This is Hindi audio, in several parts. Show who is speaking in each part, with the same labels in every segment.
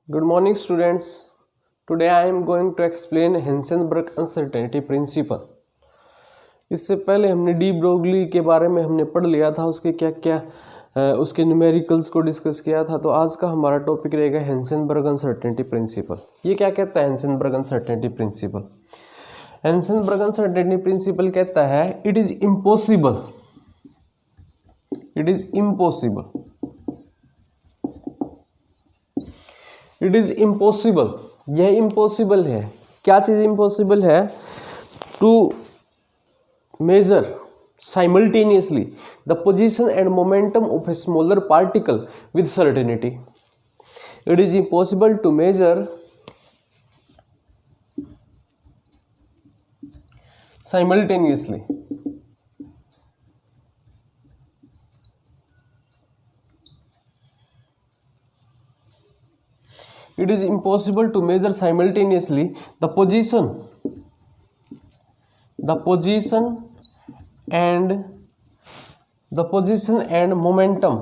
Speaker 1: Good morning students. Today I am going to explain Heisenberg uncertainty principle. इससे पहले हमने डी ब्रोगली के बारे में हमने पढ़ लिया था, उसके क्या क्या उसके न्यूमेरिकल्स को डिस्कस किया था। तो आज का हमारा टॉपिक रहेगा हेंसेनबर्ग अनसर्टेनिटी प्रिंसिपल। ये क्या कहता है Heisenberg uncertainty principle? Heisenberg uncertainty principle कहता है it is impossible it is impossible, यह इम्पॉसिबल है। क्या चीज़ इम्पॉसिबल है? To measure simultaneously the position and momentum of a smaller particle with certainty. It is impossible to measure simultaneously it is impossible to measure simultaneously the position and momentum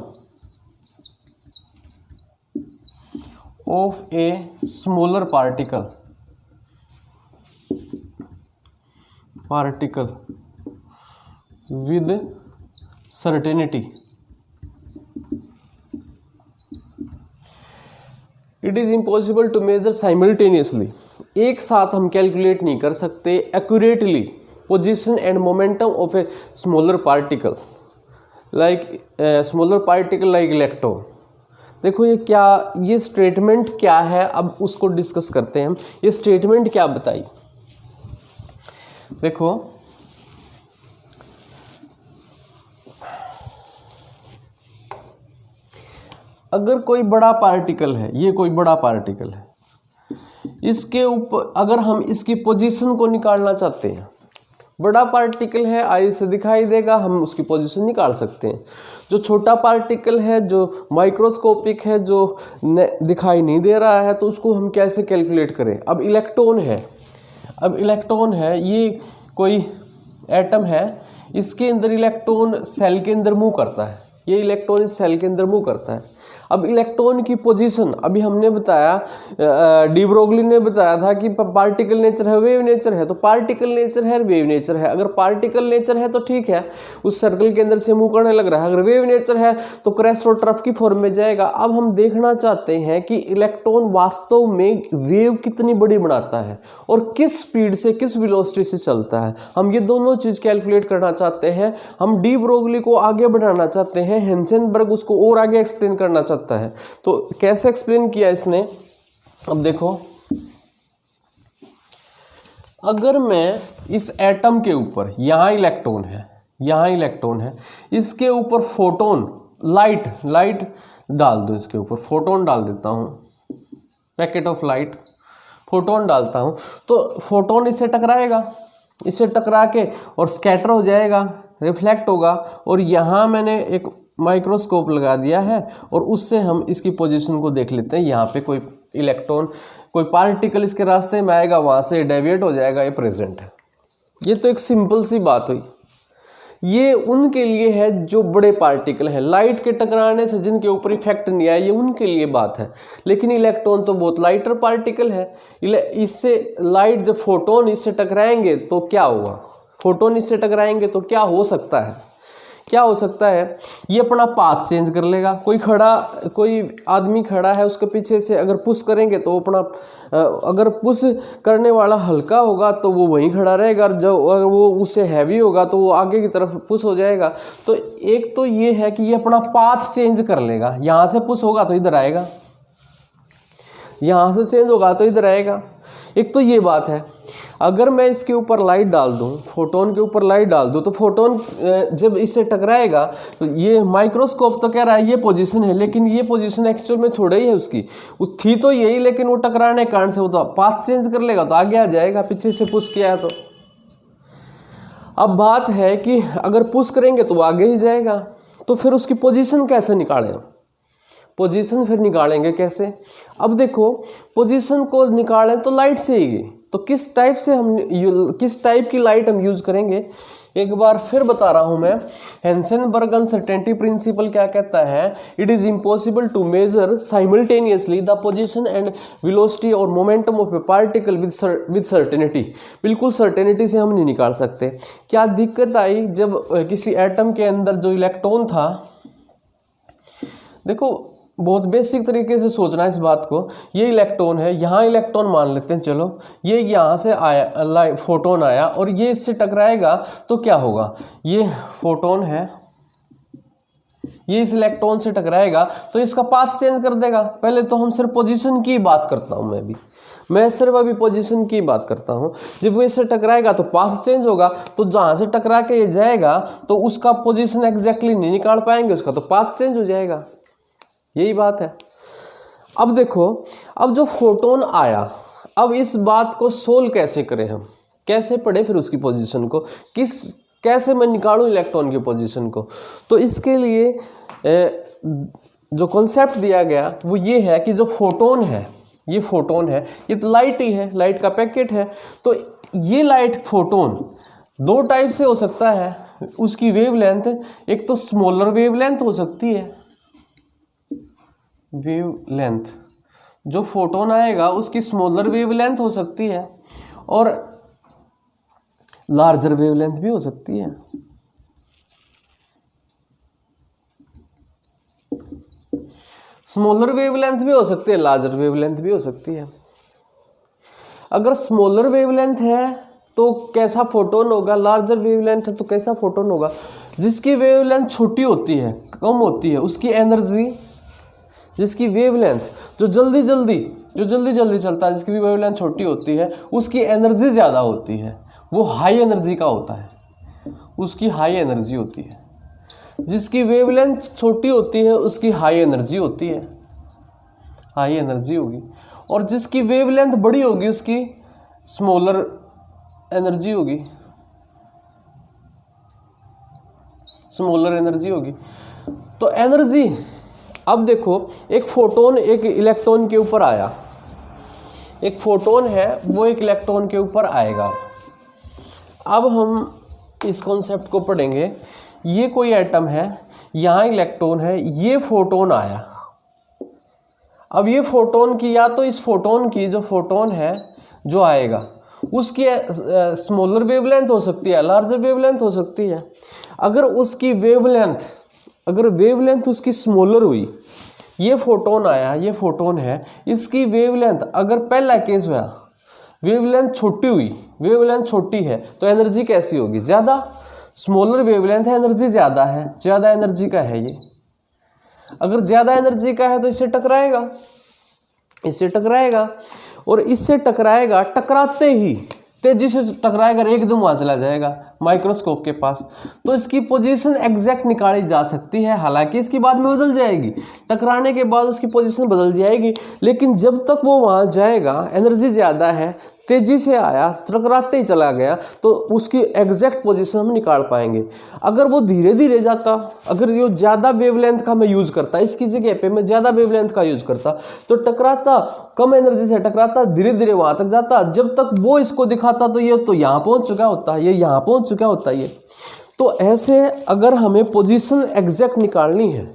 Speaker 1: of a smaller particle with certainty. It is impossible to measure simultaneously, एक साथ हम कैलकुलेट नहीं कर सकते accurately position and momentum of a smaller particle like electron. देखो ये स्टेटमेंट क्या है, अब उसको डिस्कस करते हैं हम। ये स्टेटमेंट क्या बताई? देखो अगर कोई बड़ा पार्टिकल है, ये कोई बड़ा पार्टिकल है, इसके ऊपर अगर हम इसकी पोजीशन को निकालना चाहते हैं, बड़ा पार्टिकल है आई से दिखाई देगा, हम उसकी पोजीशन निकाल सकते हैं। जो छोटा पार्टिकल है, जो माइक्रोस्कोपिक है, जो दिखाई नहीं दे रहा है, तो उसको हम कैसे कैलकुलेट करें? अब इलेक्ट्रॉन है, ये कोई एटम है, इसके अंदर इलेक्ट्रॉन सेल के अंदर मूव करता है, ये इलेक्ट्रॉन इस सेल के अंदर मूव करता है। अब इलेक्ट्रॉन की पोजीशन अभी हमने बताया, डी ब्रोगली ने बताया था कि पार्टिकल नेचर है, वेव नेचर है। तो पार्टिकल नेचर है, वेव नेचर है। अगर पार्टिकल नेचर है तो ठीक है, उस सर्कल के अंदर से मूव करने लग रहा है। अगर वेव नेचर है तो क्रैश और ट्रफ की फॉर्म में जाएगा। अब हम देखना चाहते हैं कि इलेक्ट्रॉन वास्तव में वेव कितनी बड़ी बनाता है और किस स्पीड से, किस वेलोसिटी से चलता है। हम ये दोनों चीज कैलकुलेट करना चाहते हैं। हम डी ब्रोगली को आगे बढ़ाना चाहते हैं, हेंसेनबर्ग उसको और आगे एक्सप्लेन करना चाहता है। तो कैसे एक्सप्लेन किया इसने? अब देखो, अगर मैं इस एटम के ऊपर, यहां इलेक्ट्रॉन है, इसके ऊपर फोटोन लाइट डाल दूं, इसके ऊपर फोटोन डाल देता हूं, पैकेट ऑफ लाइट फोटोन डालता हूं, तो फोटोन इससे टकरा के और स्कैटर हो जाएगा, रिफ्लेक्ट होगा। और यहां मैंने एक माइक्रोस्कोप लगा दिया है और उससे हम इसकी पोजीशन को देख लेते हैं। यहाँ पे कोई इलेक्ट्रॉन, कोई पार्टिकल इसके रास्ते में आएगा, वहाँ से डेविएट हो जाएगा, ये प्रेजेंट है। ये तो एक सिंपल सी बात हुई। ये उनके लिए है जो बड़े पार्टिकल हैं, लाइट के टकराने से जिनके ऊपर इफेक्ट नहीं आया, ये उनके लिए बात है। लेकिन इलेक्ट्रॉन तो बहुत लाइटर पार्टिकल है। इससे लाइट, जब फोटोन इससे टकराएंगे तो क्या होगा? फोटोन इससे टकराएंगे तो क्या हो सकता है? ये अपना पाथ चेंज कर लेगा। कोई आदमी खड़ा है, उसके पीछे से अगर पुश करेंगे तो अपना, अगर पुश करने वाला हल्का होगा तो वो वहीं खड़ा रहेगा, और जब अगर वो उससे हैवी होगा तो वो आगे की तरफ पुश हो जाएगा। तो एक तो ये है कि ये अपना पाथ चेंज कर लेगा। यहाँ से पुश होगा तो इधर आएगा, यहाँ से चेंज होगा तो इधर आएगा। एक तो ये बात है। अगर मैं इसके ऊपर लाइट डाल दूं, फोटोन के ऊपर लाइट डाल दूं, तो फोटोन जब इससे टकराएगा तो ये माइक्रोस्कोप तो कह रहा है ये पोजीशन है, लेकिन ये पोजीशन एक्चुअल में थोड़ा ही है उसकी, थी तो यही, लेकिन वो टकराने के कारण से वो तो पाथ चेंज कर लेगा, तो आगे आ जाएगा, पीछे से पुश किया है तो। अब बात है कि अगर पुश करेंगे तो वो आगे ही जाएगा, तो फिर उसकी पोजीशन कैसे निकालें? पोजीशन फिर निकालेंगे कैसे? अब देखो, पोजीशन को निकालें तो लाइट से ही, तो किस टाइप की लाइट हम यूज करेंगे? एक बार फिर बता रहा हूं मैं, हेंसेनबर्ग अनसर्टेनिटी प्रिंसिपल क्या कहता है, it is impossible to measure simultaneously the position and velocity और momentum of a particle with certainty. बिल्कुल सर्टेनिटी से हम नहीं निकाल सकते। क्या दिक्कत आई जब किसी एटम के अंदर जो इलेक्ट्रॉन था, देखो बहुत बेसिक तरीके से सोचना है इस बात को, ये इलेक्ट्रॉन है, यहाँ इलेक्ट्रॉन मान लेते हैं, चलो ये यहाँ से आया, फोटोन आया और ये इससे टकराएगा तो क्या होगा, ये फोटोन है, ये इस इलेक्ट्रॉन से टकराएगा तो इसका पाथ चेंज कर देगा। पहले तो हम सिर्फ पोजीशन की बात करता हूँ, मैं सिर्फ अभी पोजीशन की बात करता हूँ। जब वो इससे टकराएगा तो पाथ चेंज होगा, तो जहाँ से टकरा के ये जाएगा तो उसका पोजीशन एग्जैक्टली नहीं निकाल पाएंगे, उसका तो पाथ चेंज हो जाएगा। यही बात है। अब देखो, अब जो फोटोन आया, अब इस बात को सोल्व कैसे करें, हम कैसे पढ़े फिर उसकी पोजीशन को, कैसे मैं निकालूं इलेक्ट्रॉन की पोजीशन को। तो इसके लिए जो कॉन्सेप्ट दिया गया वो ये है कि जो फोटोन है, ये फोटोन है, ये तो लाइट ही है, लाइट का पैकेट है। तो ये लाइट फोटोन दो टाइप से हो सकता है, उसकी वेवलेंथ, एक तो स्मॉलर वेवलेंथ हो सकती है, वेवलेंथ जो फोटोन आएगा उसकी स्मॉलर वेवलेंथ हो सकती है, और लार्जर वेवलेंथ भी हो सकती है। स्मॉलर वेवलेंथ भी हो सकती है, लार्जर वेवलेंथ भी हो सकती है। अगर स्मॉलर वेवलेंथ है तो कैसा फोटोन होगा, लार्जर वेवलेंथ है तो कैसा फोटोन होगा। जिसकी वेवलेंथ छोटी होती है, कम होती है, उसकी एनर्जी, जिसकी वेवलेंथ जो जल्दी जल्दी चलता है, जिसकी भी वेवलेंथ छोटी होती है उसकी एनर्जी ज़्यादा होती है, वो हाई एनर्जी का होता है, उसकी हाई एनर्जी होती है। जिसकी वेवलेंथ छोटी होती है उसकी हाई एनर्जी होती है, हाई एनर्जी होगी, और जिसकी वेवलेंथ बड़ी होगी उसकी स्मॉलर एनर्जी होगी, स्मॉलर एनर्जी होगी। तो एनर्जी, अब देखो एक फोटोन एक इलेक्ट्रॉन के ऊपर आया, एक फोटोन है वो एक इलेक्ट्रॉन के ऊपर आएगा। अब हम इस कॉन्सेप्ट को पढ़ेंगे। ये कोई एटम है, यहाँ इलेक्ट्रॉन है, ये फोटोन आया। अब ये फोटोन की, या तो इस फोटोन की जो फोटोन है जो आएगा उसकी स्मॉलर वेवलेंथ हो सकती है, लार्जर वेवलेंथ हो सकती है। अगर उसकी वेवलेंथ, अगर वेवलेंथ उसकी स्मॉलर हुई, ये फोटोन आया, ये फोटोन है, इसकी वेवलेंथ, अगर पहला केस हुआ वेवलेंथ छोटी हुई, वेवलेंथ छोटी है तो एनर्जी कैसी होगी, ज़्यादा। स्मॉलर वेवलेंथ है, एनर्जी ज़्यादा है, ज़्यादा एनर्जी का है ये। अगर ज़्यादा एनर्जी का है तो इससे टकराएगा, इससे टकराएगा, और इससे टकराएगा, टकराते ही तेजी से टकराएगा, एकदम वहाँ चला जाएगा माइक्रोस्कोप के पास। तो इसकी पोजीशन एग्जैक्ट निकाली जा सकती है, हालांकि इसकी बाद में बदल जाएगी, टकराने के बाद उसकी पोजीशन बदल जाएगी, लेकिन जब तक वो वहाँ जाएगा, एनर्जी ज़्यादा है, तेजी से आया, टकराते ही चला गया, तो उसकी एग्जैक्ट पोजीशन हम निकाल पाएंगे। अगर वो धीरे धीरे जाता, अगर ये ज़्यादा वेवलेंथ का मैं यूज़ करता, इसकी जगह पे मैं ज़्यादा वेवलेंथ का यूज़ करता, तो टकराता, कम एनर्जी से टकराता, धीरे धीरे वहाँ तक जाता, जब तक वो इसको दिखाता तो ये तो यहाँ पहुँच चुका होता है, ये यहाँ पहुँच चुका होता है ये। तो ऐसे अगर हमें पोजीशन एग्जैक्ट निकालनी है,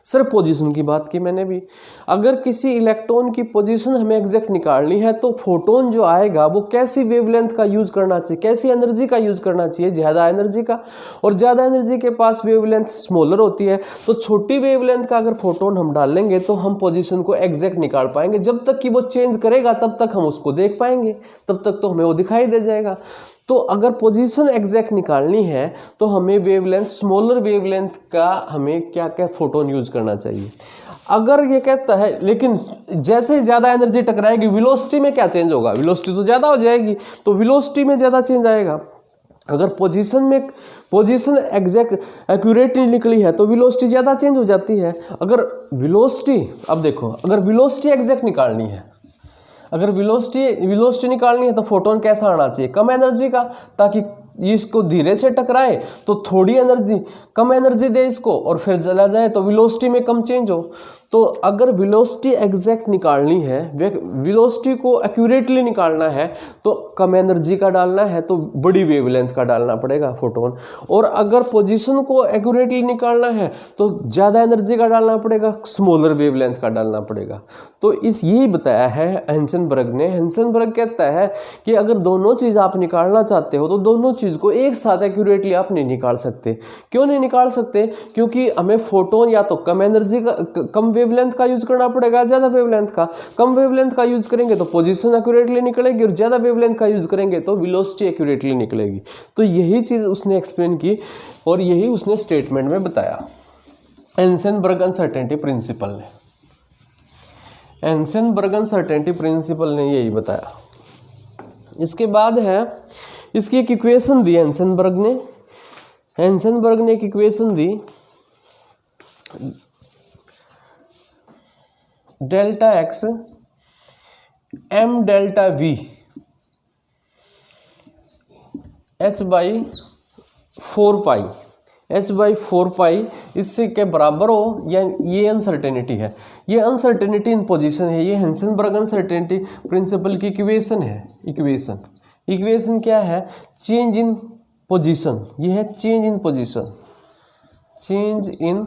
Speaker 1: सिर्फ पोजीशन की बात की मैंने भी, अगर किसी इलेक्ट्रॉन की पोजीशन हमें एग्जैक्ट निकालनी है तो फोटोन जो आएगा वो कैसी वेवलेंथ का यूज़ करना चाहिए, कैसी एनर्जी का यूज़ करना चाहिए, ज़्यादा एनर्जी का। और ज़्यादा एनर्जी के पास वेवलेंथ स्मॉलर होती है, तो छोटी वेवलेंथ का अगर फोटोन हम डालेंगे तो हम पोजीशन को एग्जैक्ट निकाल पाएंगे। जब तक कि वो चेंज करेगा तब तक हम उसको देख पाएंगे, तब तक तो हमें वो दिखाई दे जाएगा। तो अगर पोजीशन एग्जैक्ट निकालनी है तो हमें वेवलेंथ, स्मॉलर वेवलेंथ का हमें क्या क्या फोटोन यूज करना चाहिए। अगर ये कहता है, लेकिन जैसे ही ज़्यादा एनर्जी टकराएगी, वेलोसिटी में क्या चेंज होगा, वेलोसिटी तो ज़्यादा हो जाएगी, तो वेलोसिटी में ज़्यादा चेंज आएगा। अगर पोजीशन एग्जैक्ट एक्यूरेटली निकली है तो वेलोसिटी ज़्यादा चेंज हो जाती है। अगर वेलोसिटी, अब देखो, अगर वेलोसिटी एग्जैक्ट निकालनी है, अगर वेलोसिटी निकालनी है तो फोटोन कैसा आना चाहिए, कम एनर्जी का, ताकि ये इसको धीरे से टकराए तो थोड़ी एनर्जी, कम एनर्जी दे इसको और फिर चला जाए तो वेलोसिटी में कम चेंज हो। तो अगर वेलोसिटी एग्जैक्ट निकालनी है, वेलोसिटी को एक्यूरेटली निकालना है तो कम एनर्जी का डालना है तो बड़ी वेवलेंथ का डालना पड़ेगा फोटोन, और अगर पोजीशन को एक्यूरेटली निकालना है तो ज़्यादा एनर्जी का डालना पड़ेगा, स्मॉलर वेवलेंथ का डालना पड़ेगा। तो यही बताया है हेंसेनबर्ग ने। हेंसेनबर्ग कहता है कि अगर दोनों चीज़ आप निकालना चाहते हो तो दोनों चीज़ को एक साथ एक्यूरेटली आप नहीं निकाल सकते। क्यों नहीं निकाल सकते? क्योंकि हमें फोटोन या तो कम एनर्जी का, कम वेवलेंथ का यूज करना पड़ेगा, ज़्यादा वेवलेंथ का। कम वेवलेंथ का यूज करेंगे तो पोजीशन एक्यूरेटली निकलेगी, और ज़्यादा वेवलेंथ का यूज करेंगे तो वेलोसिटी एक्यूरेटली निकलेगी। तो यही चीज़ उसने एक्सप्लेन की और यही उसने स्टेटमेंट में बताया, हेंसेनबर्ग अनसर्टेनिटी प्रिंसिपल ने। हेंसेनबर्ग अनसर्टेनिटी प्रिंसिपल ने यही बताया। इसके बाद है, इसकी एक इक्वेशन दी हेंसेनबर्ग ने। हेंसेनबर्ग ने एक इक्वेशन दी, delta x m delta v h by 4 pi इससे के बराबर हो, या ये अनसर्टेनिटी है, ये अनसर्टेनिटी इन पोजीशन है, ये हेंसेनबर्ग अनसर्टेनिटी प्रिंसिपल की इक्वेशन है। इक्वेशन क्या है? चेंज इन पोजीशन, ये है change in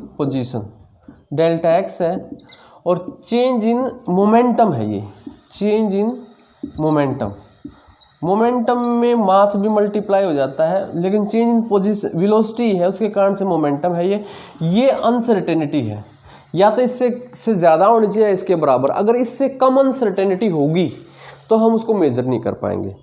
Speaker 1: position delta x है, और चेंज इन मोमेंटम है, ये चेंज इन मोमेंटम में मास भी मल्टीप्लाई हो जाता है, लेकिन चेंज इन पोजीशन वेलोसिटी है, उसके कारण से मोमेंटम है। ये अनसर्टेनिटी है, या तो इससे ज़्यादा होनी चाहिए इसके बराबर। अगर इससे कम अनसर्टेनिटी होगी तो हम उसको मेजर नहीं कर पाएंगे।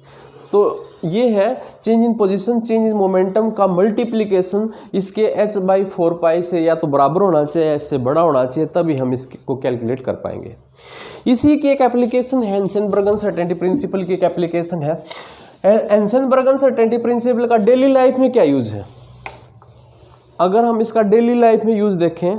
Speaker 1: तो ये है change in position, change in momentum का मल्टीप्लिकेशन इसके h/4 पाई से या तो बराबर होना चाहिए या इससे बड़ा होना चाहिए, तभी हम इसको कैलकुलेट कर पाएंगे। इसी की एक एप्लीकेशन है, हेंसेनबर्ग अनसर्टेनिटी प्रिंसिपल की एक एप्लीकेशन है। हेंसेनबर्ग अनसर्टेनिटी प्रिंसिपल का डेली लाइफ में क्या यूज है? अगर हम इसका डेली लाइफ में यूज देखें,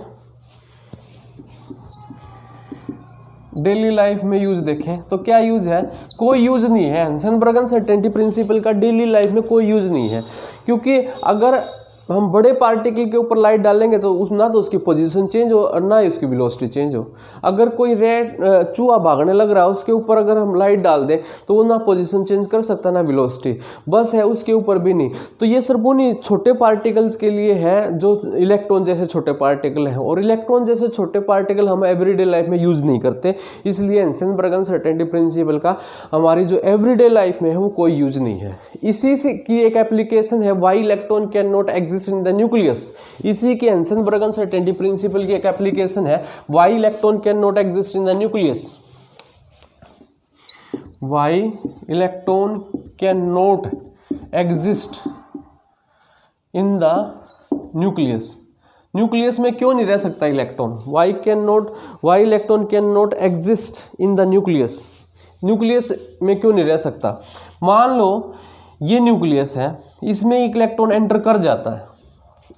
Speaker 1: तो क्या यूज है? कोई यूज नहीं है। हेंसेनबर्ग अनसर्टेनिटी प्रिंसिपल का डेली लाइफ में कोई यूज नहीं है, क्योंकि अगर हम बड़े पार्टिकल के ऊपर लाइट डालेंगे तो ना तो उसकी पोजीशन चेंज हो और ना ही उसकी वेलोसिटी चेंज हो। अगर कोई चूहा भागने लग रहा है, उसके ऊपर अगर हम लाइट डाल दें तो वो ना पोजीशन चेंज कर सकता ना वेलोसिटी, बस है उसके ऊपर भी नहीं। तो ये सिर्फ उन्हीं छोटे पार्टिकल्स के लिए है जो इलेक्ट्रॉन जैसे छोटे पार्टिकल हैं, और इलेक्ट्रॉन जैसे छोटे पार्टिकल हम एवरीडे लाइफ में यूज़ नहीं करते, इसलिए हेंसेनबर्ग अनसर्टेनिटी प्रिंसिपल का हमारी जो एवरीडे लाइफ में है वो कोई यूज नहीं है। इसी से की एक एप्लीकेशन है, why electron can not exist in the nucleus. इसी के हेंसेनबर्ग अनसर्टेनिटी प्रिंसिपल की एक एप्लीकेशन है, why electron can not exist in the nucleus. Why electron can not exist in the nucleus. Nucleus में क्यों नहीं रह सकता electron? Why electron can not exist in the nucleus. Nucleus में क्यों नहीं रह सकता? मान लो ये न्यूक्लियस है, इसमें एक इलेक्ट्रॉन एंटर कर जाता है।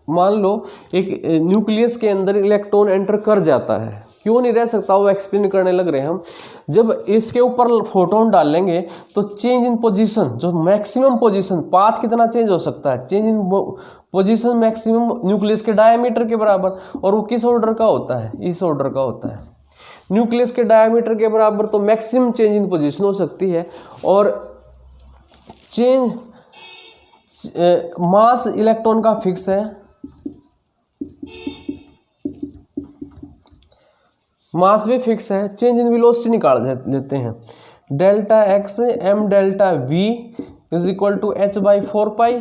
Speaker 1: मान लो एक न्यूक्लियस के अंदर इलेक्ट्रॉन एंटर कर जाता है, क्यों नहीं रह सकता? वो एक्सप्लेन करने लग रहे हैं हम। जब इसके ऊपर फोटोन डालेंगे तो चेंज इन पोजीशन, जो मैक्सिमम पोजीशन, पाथ कितना चेंज हो सकता है? Change in position maximum nucleus के डायमीटर के बराबर, और वो किस ऑर्डर का होता है? इस ऑर्डर का होता है। न्यूक्लियस के डायमीटर के बराबर तो मैक्सिमम चेंज इन पोजीशन हो सकती है, और चेंज मास इलेक्ट्रॉन का फिक्स है, मास भी फिक्स है। चेंज इन वेलोसिटी निकाल देते हैं, delta x m delta v is equal to h/4 pi.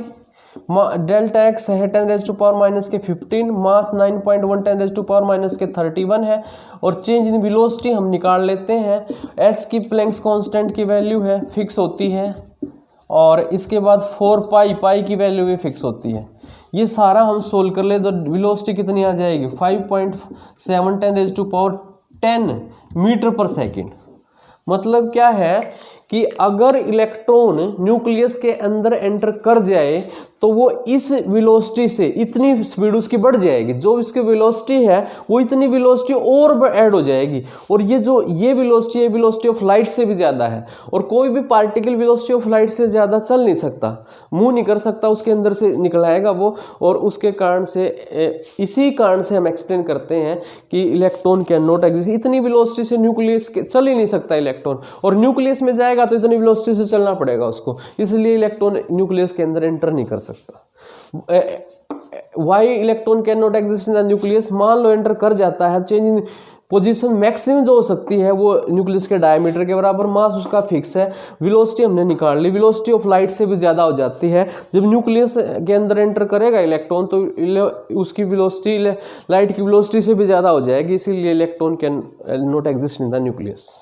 Speaker 1: Delta x है 10⁻⁻15, मास 9.1 10⁻⁻31 है, और चेंज इन वेलोसिटी हम निकाल लेते हैं। h की प्लैंक्स कांस्टेंट की वैल्यू है, फिक्स होती है, और इसके बाद 4 पाई की वैल्यू भी फिक्स होती है। ये सारा हम सोल्व कर ले तो वेलोसिटी कितनी आ जाएगी? 5.7 10⁻10 मीटर पर सेकेंड। मतलब क्या है कि अगर इलेक्ट्रॉन न्यूक्लियस के अंदर एंटर कर जाए तो वो इस वेलोसिटी से इतनी स्पीड उसकी बढ़ जाएगी, जो इसकी वेलोसिटी है वो इतनी वेलोसिटी और ऐड हो जाएगी, और ये वेलोसिटी है वेलोसिटी ऑफ लाइट से भी ज़्यादा है, और कोई भी पार्टिकल वेलोसिटी ऑफ लाइट से ज़्यादा चल नहीं सकता, मूव नहीं कर सकता, उसके अंदर से निकल आएगा वो। और उसके कारण से इसी कारण से हम एक्सप्लेन करते हैं कि इलेक्ट्रॉन कैन नॉट एग्जिस्ट। इतनी वेलोसिटी से न्यूक्लियस चल ही नहीं सकता इलेक्ट्रॉन, और न्यूक्लियस में जाएगा तो इतनी वेलोसिटी से चलना पड़ेगा उसको, इसलिए इलेक्ट्रॉन न्यूक्लियस के अंदर एंटर नहीं कर सकता। Why electron can not exist in the nucleus, मान लो एंटर कर जाता है, चेंज इन पोजीशन मैक्सिमम जो हो सकती है वो न्यूक्लियस के डायमीटर के बराबर, मास उसका फिक्स है, वेलोसिटी हमने निकाल ली, वेलोसिटी ऑफ लाइट से भी ज़्यादा हो जाती है। जब न्यूक्लियस के अंदर एंटर करेगा इलेक्ट्रॉन तो उसकी वेलोसिटी लाइट की वेलोसिटी से भी ज़्यादा हो जाएगी, इसीलिए electron can not exist in the nucleus.